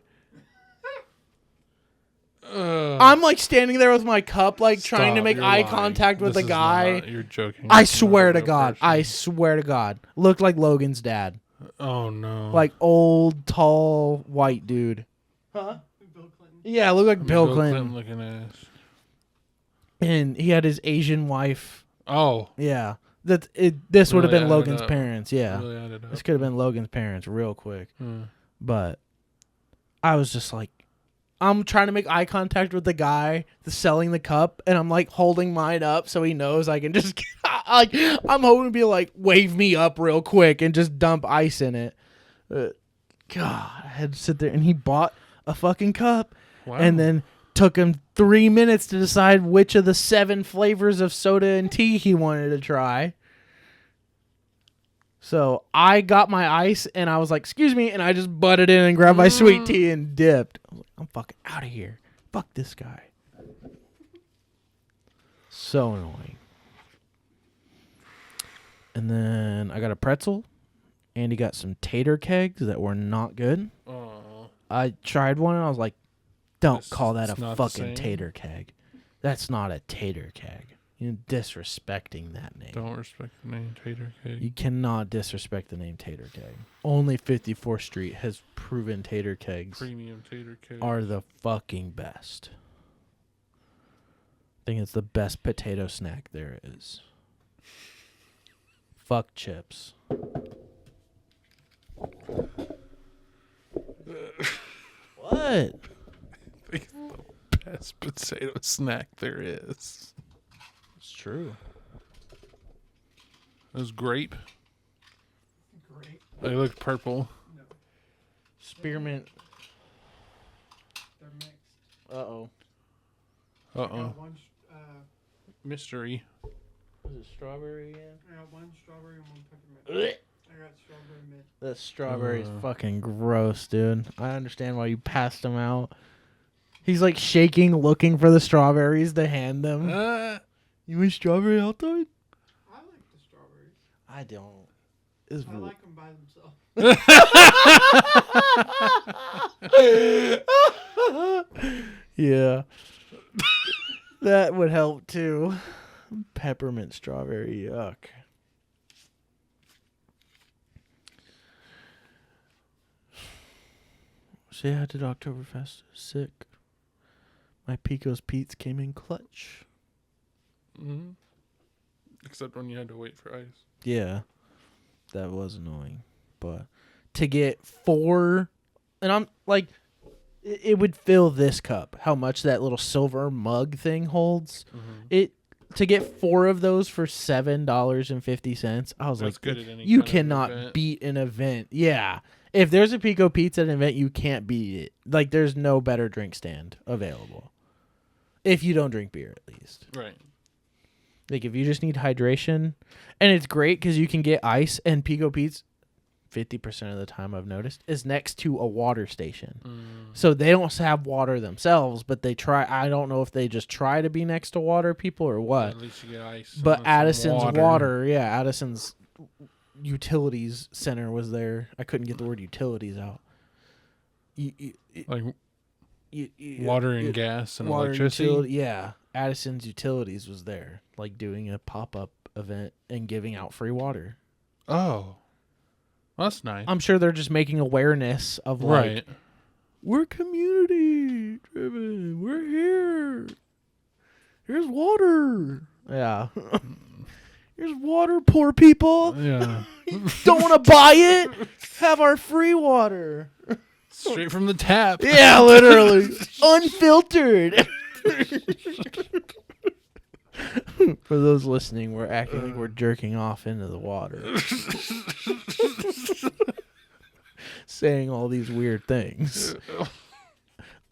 A: I'm like standing there with my cup, like trying to make eye contact with the guy.
B: You're joking.
A: I swear to God. I swear to God. Looked like Logan's dad.
B: Oh, no.
A: Like old, tall, white dude. Huh?
C: Bill Clinton.
A: Yeah, looked like Bill Clinton.
B: looking ass.
A: And he had his Asian wife.
B: Oh.
A: Yeah. This would have
B: Really
A: been
B: added
A: Logan's
B: up.
A: parents. Yeah.
B: Really added up.
A: This could have been Logan's parents real quick. But I was just like, I'm trying to make eye contact with the guy selling the cup, and I'm like holding mine up so he knows I can just like I'm hoping to be like wave me up real quick and just dump ice in it. God, I had to sit there, and he bought a fucking cup, and then took him 3 minutes to decide which of the 7 flavors of soda and tea he wanted to try. So I got my ice and I was like, excuse me. And I just butted in and grabbed my sweet tea and dipped. I was like, I'm fucking out of here. Fuck this guy. So annoying. And then I got a pretzel. And he got some tater kegs that were not good. I tried one and I was like, don't call that a fucking tater keg. That's not a tater keg. You're disrespecting that name.
B: Don't respect the name Tater Keg.
A: You cannot disrespect the name Tater Keg. Only 54th Street has proven tater kegs
B: Premium Tater Keg.
A: are the fucking best. I think it's the best potato snack there is. Fuck chips. What?
B: It's the best potato snack there is.
A: It's true.
B: Those grape.
C: Great.
B: They look purple.
C: No,
A: Spearmint.
C: they're mixed.
A: Uh-oh.
B: Uh
C: I
B: oh.
C: got one,
B: Mystery.
A: Was it strawberry again?
C: I got one strawberry and one peppermint. I got strawberry mint.
A: That strawberry's fucking gross, dude. I understand why you passed him out. He's like shaking, looking for the strawberries to hand them. You want strawberry hot dog?
C: I like the strawberries.
A: I don't. It's
C: I like them by themselves.
A: yeah. That would help too. Peppermint strawberry, yuck. So yeah, I did Oktoberfest. Sick. My Pico's Pete's came in clutch.
B: Mm-hmm. Except when you had to wait for ice.
A: Yeah, that was annoying. But to get 4, and I'm like, it would fill this cup. How much that little silver mug thing holds.
B: Mm-hmm.
A: To get 4 of those for $7.50. I was
B: That's
A: like,
B: good at any
A: you
B: kind of
A: cannot
B: event.
A: beat an event. Yeah. If there's a Pico Pizza at an event, you can't beat it. Like, there's no better drink stand available. If you don't drink beer, at least.
B: Right.
A: Like, if you just need hydration. And it's great because you can get ice, and Pico Pizza, 50% of the time I've noticed, is next to a water station. So they don't have water themselves, but they try. I don't know if they just try to be next to water people or what.
B: At least you get ice.
A: But
B: and some
A: Addison's water, yeah, Addison's utilities center was there. I couldn't get the word utilities out.
B: Like water and gas and
A: water
B: electricity.
A: yeah, Addison's Utilities was there, like doing a pop-up event and giving out free water.
B: Oh, that's nice.
A: I'm sure they're just making awareness of like, we're community driven. We're here. Here's water. Yeah. Here's water, poor people.
B: Yeah.
A: Don't want to buy it? Have our free water.
B: Straight from the tap.
A: Yeah, literally. Unfiltered. For those listening, we're acting like we're jerking off into the water. Saying all these weird things.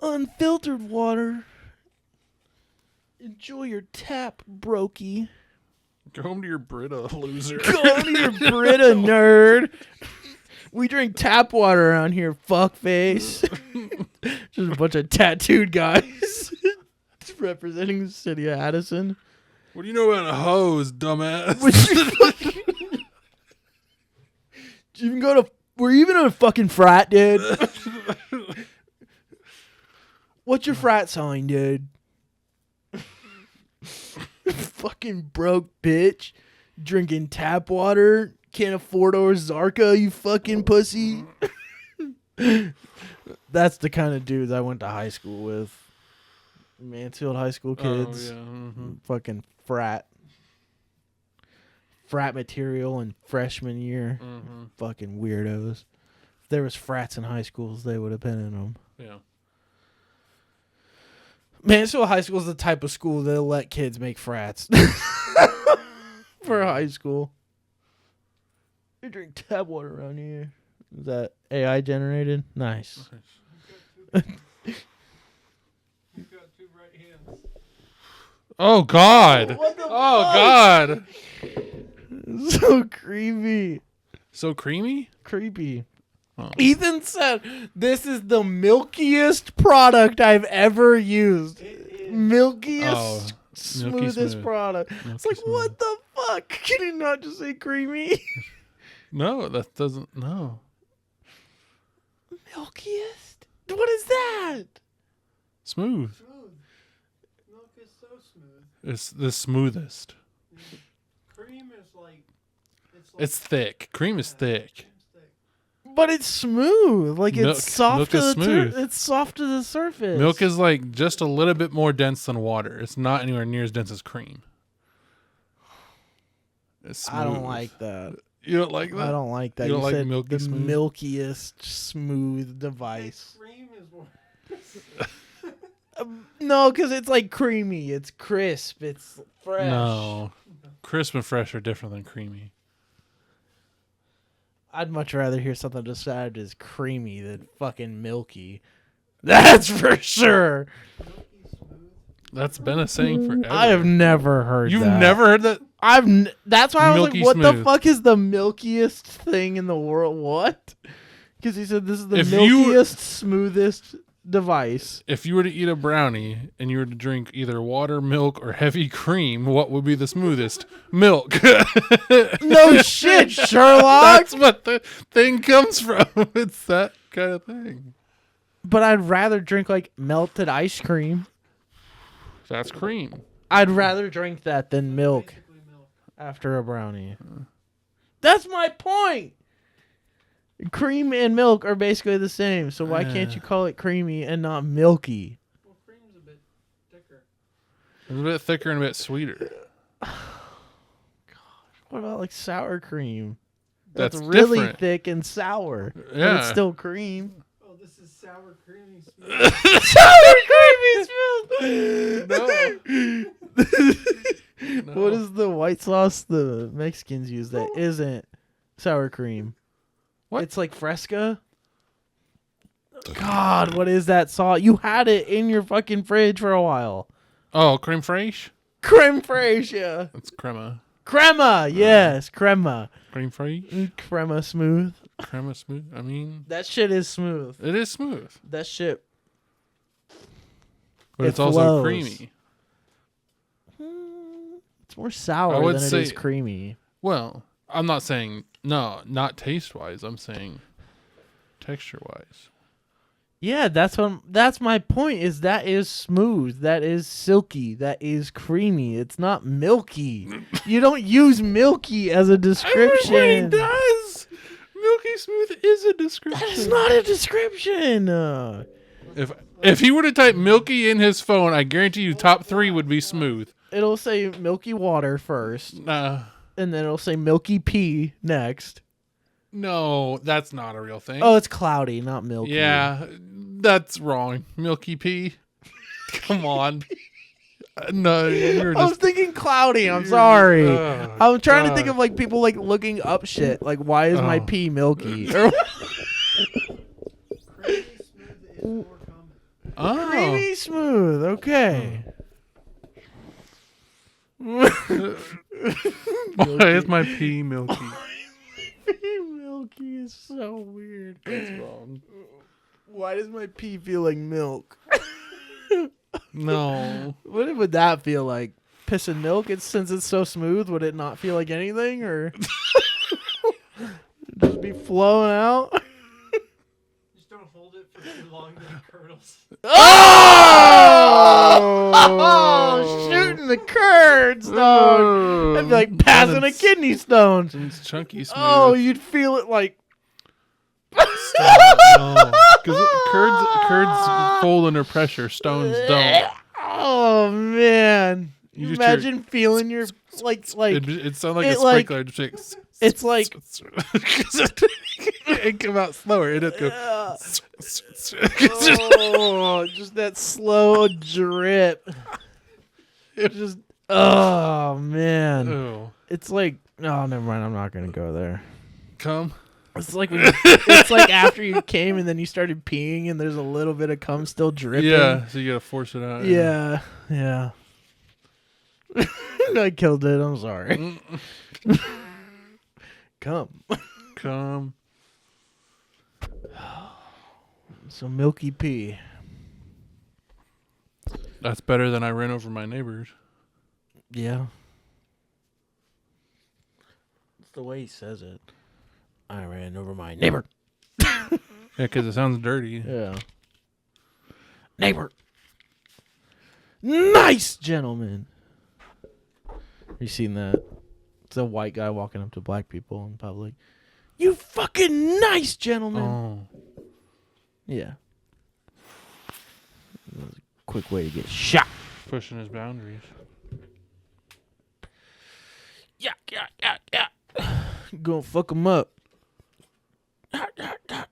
A: Unfiltered water. Enjoy your tap, brokey.
B: Go home to your Brita, loser.
A: Go to your Brita, nerd. We drink tap water around here, fuckface. Just a bunch of tattooed guys representing the city of Addison.
B: What do you know about a hose, dumbass?
A: Did you even go to... Were you even in a fucking frat, dude? What's your frat sign, dude? Fucking broke bitch. Drinking tap water. Can't afford Ozarka, you fucking pussy. That's the kind of dudes I went to high school with. Mansfield High School kids.
B: Oh, yeah. Mm-hmm.
A: Fucking frat material in freshman year.
B: Mm-hmm.
A: Fucking weirdos. If there was frats in high schools, they would have been in them.
B: Yeah.
A: Mansfield High School is the type of school that'll let kids make frats for high school. You drink tap water around here. Is that AI generated? Nice.
C: You've got 2 right hands.
B: Oh, God.
A: What the
B: Oh,
A: fuck?
B: God.
A: So creepy.
B: So creamy?
A: Creepy.
B: Oh.
A: Ethan said, "This is the milkiest product I've ever used. Milkiest, smoothest
B: smooth.
A: product." It's like, what the fuck? Can you not just say creamy?
B: No, that doesn't. No.
C: Milkiest?
A: What is that?
B: Smooth.
C: Smooth. Milk is so smooth.
B: It's the smoothest.
C: Cream is like...
B: It's thick. Cream is thick.
C: Cream's thick.
A: But it's smooth. Like
B: Milk-
A: it's soft
B: milk
A: to
B: is
A: the
B: smooth.
A: it's soft to the surface.
B: Milk is like just a little bit more dense than water. It's not anywhere near as dense as cream. It's smooth.
A: I don't like that.
B: You don't like that?
A: I don't like that.
B: You don't like
A: said
B: milky
A: the
B: smooth?
A: milkiest smooth device.
C: Cream is worse.
A: No, because it's like creamy. It's crisp. It's fresh.
B: No. Crisp and fresh are different than creamy.
A: I'd much rather hear something described as creamy than fucking milky. That's for sure.
C: Milky smooth.
B: That's been a saying forever.
A: I have never heard
B: You've
A: that.
B: never heard that?
A: That's why I was
B: Milky
A: like, what the
B: smooth.
A: fuck is the milkiest thing in the world? What? Because he said this is the
B: If you-
A: milkiest, smoothest device.
B: If you were to eat a brownie and you were to drink either water, milk, or heavy cream, what would be the smoothest? Milk.
A: No shit, Sherlock.
B: That's what the thing comes from. It's that kind of thing.
A: But I'd rather drink like melted ice cream.
B: That's cream.
A: I'd rather drink that than milk
C: Basically milk.
A: after a brownie. That's my point. Cream and milk are basically the same, so why can't you call it creamy and not milky?
C: Well, cream's a bit thicker.
B: It's a bit thicker and a bit sweeter.
A: What about like sour cream?
B: That's
A: really
B: different.
A: thick and sour. But it's
B: Yeah.
A: still cream.
C: Oh, this is sour creamy smooth.
A: Sour creamy smooth.
B: No.
A: What is the white sauce the Mexicans use that isn't sour cream?
B: What?
A: It's like Fresca. God, what is that sauce? You had it in your fucking fridge for a while.
B: Oh, creme fraiche?
A: Creme fraiche, yeah.
B: That's crema.
A: Crema, yes, crema.
B: Creme fraiche?
A: Crema smooth.
B: Crema smooth? I mean,
A: That shit is smooth.
B: it is smooth.
A: That shit.
B: But
A: It
B: it's also
A: flows.
B: creamy.
A: It's more sour
B: I would
A: than it
B: say-
A: is creamy.
B: Well, I'm not saying, no, not taste-wise. I'm saying texture-wise.
A: Yeah, that's my point. Is that is smooth, that is silky, that is creamy. It's not milky. You don't use milky as a description.
B: Everybody does. Milky smooth is a description.
A: That is not a description.
B: If he were to type Milky in his phone, I guarantee you top 3 would be smooth.
A: It'll say milky water first,
B: Nah.
A: and then it'll say milky pea next.
B: No, that's not a real thing.
A: Oh, it's cloudy, not milky.
B: Yeah, that's wrong. Milky pea. Come on. No, you're
A: I was
B: just.
A: thinking cloudy. I'm sorry.
B: Oh,
A: I'm trying to think
B: God.
A: of like people like looking up shit. Like, why is my
B: Oh.
A: pea milky? Or
C: Creamy smooth is more common.
B: Oh.
A: creamy smooth. Okay.
B: Why is my pea milky?
A: Milky is so weird.
B: That's wrong.
A: Why does my pee feel like milk?
B: No.
A: What would that feel like? Piss and milk? Since it's so smooth, would it not feel like anything, or just be flowing out?
C: Just don't hold it for too long, then it curdles.
A: Oh, shooting the curds, dog. That'd be like passing a kidney stone.
B: It's chunky smooth.
A: Oh, you'd feel it like.
B: Because curds fold under pressure. Stones don't.
A: Oh man!
B: You
A: You
B: just hear-
A: imagine feeling your like
B: It sounds like
A: it
B: a
A: like-
B: sprinkler. Just
A: it's like
B: it come out slower. It doesn't go.
A: oh, just that slow drip. It just oh man!
B: Oh,
A: It's like oh never mind. I'm not gonna go there.
B: come.
A: It's like it's like after you came and then you started peeing and there's a little bit of cum still dripping.
B: Yeah, so you gotta force it out.
A: Yeah. I killed it. I'm sorry. Come.
B: Come.
A: So milky pee.
B: That's better than I ran over my neighbors.
A: Yeah. It's the way he says it. I ran over my neighbor.
B: Yeah, because it sounds dirty.
A: Yeah. Neighbor. Nice gentleman. You seen that? It's a white guy walking up to black people in public. You fucking nice gentleman.
B: Oh.
A: Yeah. That was a quick way to get shot.
B: Pushing his boundaries.
A: Yeah. Gonna fuck him up.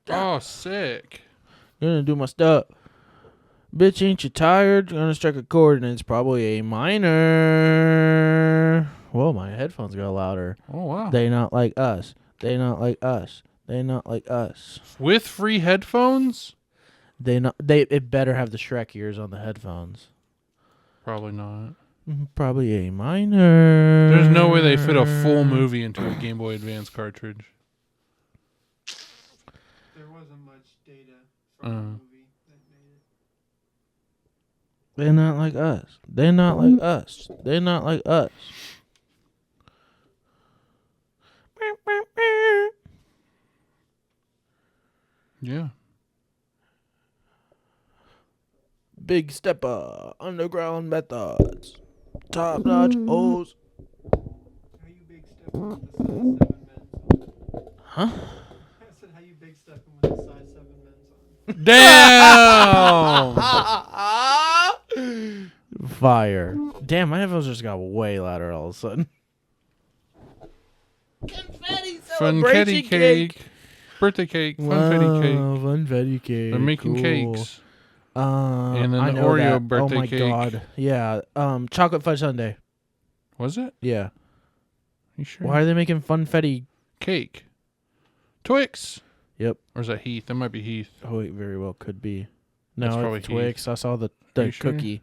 B: Oh, sick.
A: Gonna do my stuff. Bitch, ain't you tired? Gonna strike a chord and it's probably a minor. Whoa, my headphones got louder.
B: Oh, wow.
A: They not like us. They not like us. They not like us.
B: With free headphones?
A: It better have the Shrek ears on the headphones.
B: Probably not.
A: Probably a minor.
B: There's no way they fit a full movie into a Game Boy Advance cartridge.
C: There wasn't much data from the movie that made it.
A: They're not like us. They're not like us. They're not like us.
B: Yeah.
A: Big Stepper, Underground Methods, Top Notch O's.
C: How you big stepping with the size 7 men's on?
A: Huh?
C: I said, how you big stepping with the size 7 men's on?
B: Damn!
A: Fire. Damn, my headphones just got way louder all of a sudden. Confetti
B: Funfetti cake. Birthday cake. Funfetti cake.
A: Funfetti cake.
B: They're making
A: Cool.
B: cakes.
A: And
B: then
A: I
B: the
A: know
B: Oreo
A: that.
B: birthday
A: oh my
B: cake.
A: God. Yeah. Chocolate fudge sundae.
B: Was it?
A: Yeah.
B: You sure?
A: Why are they making funfetti?
B: Cake. Twix.
A: Yep.
B: Or is that Heath? That might be Heath.
A: Oh, it very well could be.
B: That's
A: No,
B: probably
A: it's Twix. I saw the
B: Are you sure?
A: cookie.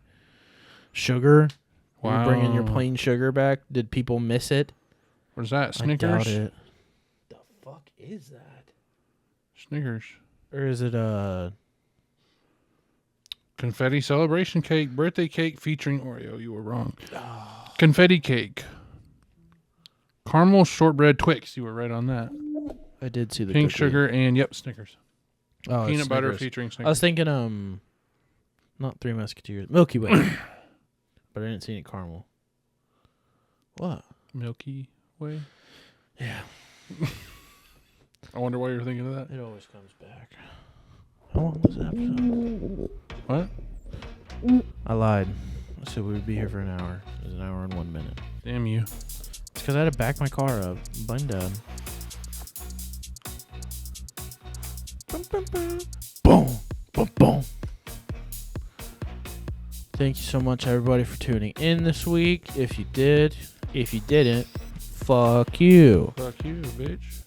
A: Sugar.
B: Wow.
A: You're bringing your plain sugar back. Did people miss it?
B: What is that? Snickers?
A: I doubt it. The fuck is that?
B: Snickers.
A: Or is it
B: Confetti celebration cake. Birthday cake featuring Oreo. You were wrong. Confetti cake. Caramel shortbread Twix. You were right on that.
A: I did see the
B: Pink
A: cookie.
B: sugar and Snickers.
A: Oh, it's
B: Peanut butter
A: Snickers.
B: featuring Snickers.
A: I was thinking not Three Musketeers. Milky Way. But I didn't see any caramel. What?
B: Milky Way.
A: Yeah.
B: I wonder why you're thinking of that.
A: It always comes back. How long was the episode?
B: What?
A: I lied. I said we would be here for an hour. It was an hour and 1 minute.
B: Damn you.
A: It's because I had to back my car up. I'm done. Boom. Boom. Boom. Thank you so much, everybody, for tuning in this week. If you did, if you didn't, fuck you.
B: Fuck you, bitch.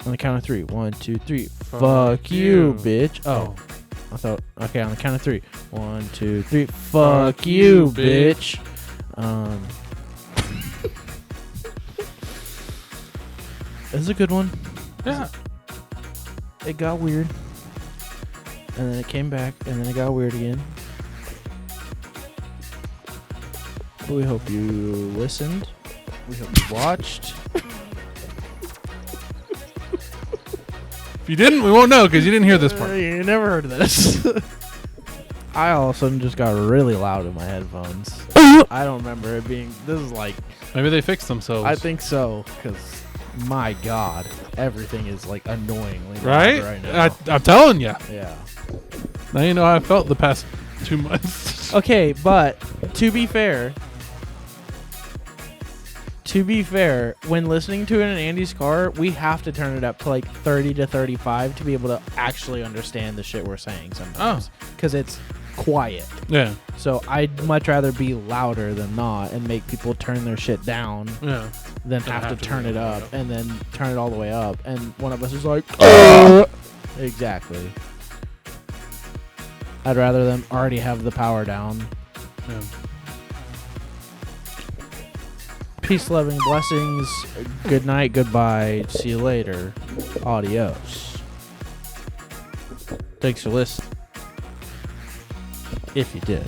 A: On the count of 3. 1, 2, 3. Fuck you, bitch. Oh. I thought, okay, on the count of 3. 1, 2, 3. Fuck you, bitch. This is a good one.
B: Yeah.
A: It got weird. And then it came back, and then it got weird again. But we hope you listened. We hope you watched.
B: If you didn't, we won't know because you didn't hear this part.
A: You never heard of this. I all of a sudden just got really loud in my headphones. I don't remember it being... This is like...
B: Maybe they fixed themselves.
A: I think so, because... My God, everything is like annoyingly loud
B: Right?
A: right now.
B: I'm telling you.
A: Yeah.
B: Now you know how I felt the past 2 months.
A: Okay, but to be fair, when listening to it in Andy's car, we have to turn it up to like 30 to 35 to be able to actually understand the shit we're saying sometimes. Because it's quiet.
B: Yeah.
A: So I'd much rather be louder than not and make people turn their shit down
B: Yeah.
A: than have to turn it up and then turn it all the way up. And one of us is like, exactly. I'd rather them already have the power down.
B: Yeah.
A: Peace, loving blessings. Good night, goodbye. See you later. Adios. Thanks for listening. If you did.